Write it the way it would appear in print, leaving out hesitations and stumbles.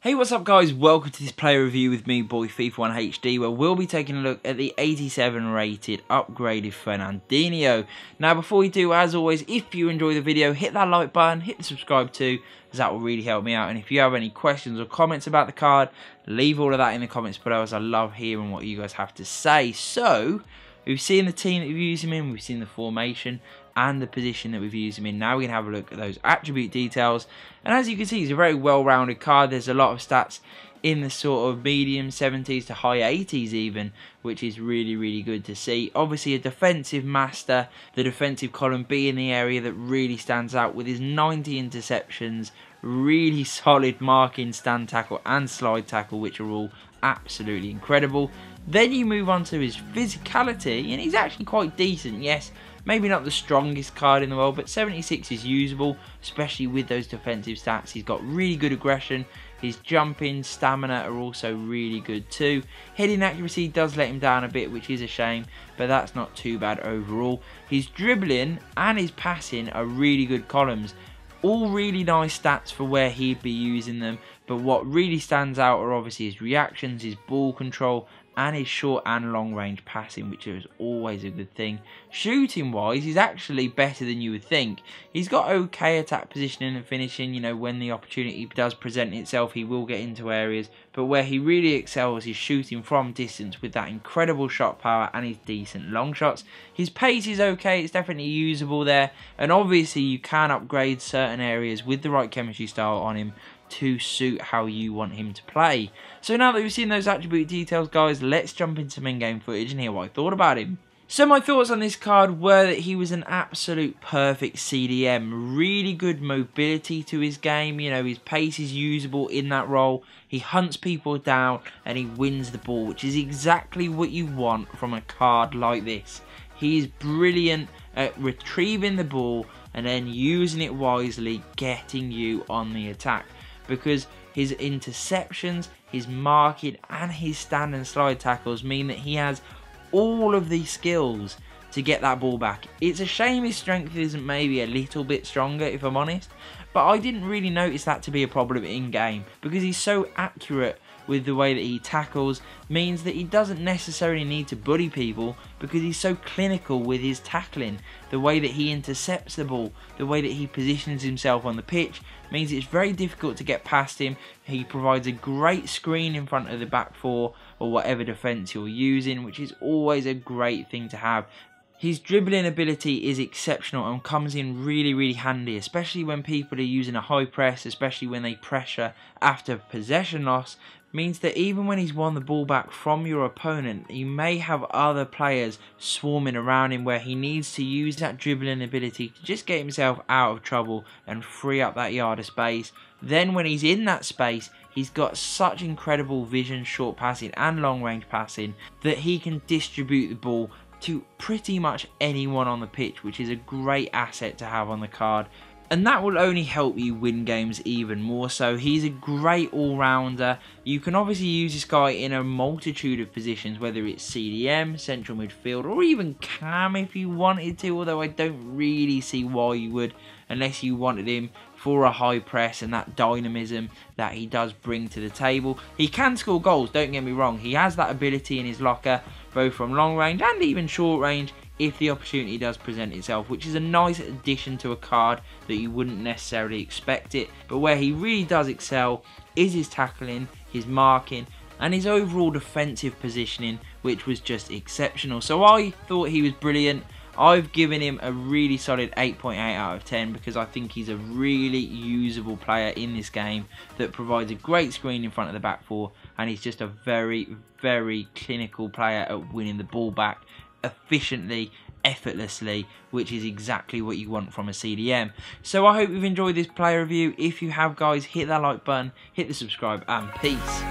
Hey, what's up guys, welcome to this player review with me, boy FIFA 1 HD, where we'll be taking a look at the 87 rated upgraded Fernandinho. Now before we do, as always, if you enjoy the video, hit that like button, hit the subscribe too, as that will really help me out. And if you have any questions or comments about the card, leave all of that in the comments below, as I love hearing what you guys have to say. So, we've seen the team that we've used him in, we've seen the formation and the position that we've used him in. Now we can have a look at those attribute details. And as you can see, he's a very well-rounded card. There's a lot of stats in the sort of medium 70s to high 80s even, which is really good to see. Obviously a defensive master, the defensive column being the area that really stands out with his 90 interceptions, really solid marking, stand tackle and slide tackle, which are all absolutely incredible. Then you move on to his physicality, and he's actually quite decent. Yes, maybe not the strongest card in the world, but 76 is usable, especially with those defensive stats. He's got really good aggression. His jumping, stamina are also really good too. Heading accuracy does let him down a bit, which is a shame, but that's not too bad overall. His dribbling and his passing are really good columns. All really nice stats for where he'd be using them, but what really stands out are obviously his reactions, his ball control, and his short and long range passing, which is always a good thing. Shooting wise, he's actually better than you would think. He's got okay attack positioning and finishing. You know, when the opportunity does present itself, he will get into areas, but where he really excels is shooting from distance with that incredible shot power and his decent long shots. His pace is okay, it's definitely usable there, and obviously you can upgrade certain areas with the right chemistry style on him to suit how you want him to play. So now that we've seen those attribute details, guys, let's jump into some in-game footage and hear what I thought about him. So my thoughts on this card were that he was an absolute perfect CDM. Really good mobility to his game. You know, his pace is usable in that role. He hunts people down and he wins the ball, which is exactly what you want from a card like this. He's brilliant at retrieving the ball and then using it wisely, getting you on the attack. Because his interceptions, his marking and his stand and slide tackles mean that he has all of these skills to get that ball back. It's a shame his strength isn't maybe a little bit stronger, if I'm honest, but I didn't really notice that to be a problem in game, because he's so accurate with the way that he tackles, means that he doesn't necessarily need to bully people because he's so clinical with his tackling. The way that he intercepts the ball, the way that he positions himself on the pitch, means it's very difficult to get past him. He provides a great screen in front of the back four or whatever defence you're using, which is always a great thing to have. His dribbling ability is exceptional and comes in really handy, especially when people are using a high press, especially when they pressure after possession loss. Means that even when he's won the ball back from your opponent, you may have other players swarming around him where he needs to use that dribbling ability to just get himself out of trouble and free up that yard of space. Then when he's in that space, he's got such incredible vision, short passing and long range passing that he can distribute the ball to pretty much anyone on the pitch, which is a great asset to have on the card. And that will only help you win games even more so. He's a great all-rounder. You can obviously use this guy in a multitude of positions, whether it's CDM, central midfield, or even cam if you wanted to, although I don't really see why you would, unless you wanted him for a high press and that dynamism that he does bring to the table. He can score goals, don't get me wrong. He has that ability in his locker, both from long range and even short range, if the opportunity does present itself, which is a nice addition to a card that you wouldn't necessarily expect it. But where he really does excel is his tackling, his marking and his overall defensive positioning, which was just exceptional. So I thought he was brilliant. I've given him a really solid 8.8 out of 10 because I think he's a really usable player in this game that provides a great screen in front of the back four, and he's just a very clinical player at winning the ball back efficiently, effortlessly, which is exactly what you want from a CDM. So I hope you've enjoyed this player review. If you have, guys, hit that like button, hit the subscribe, and peace.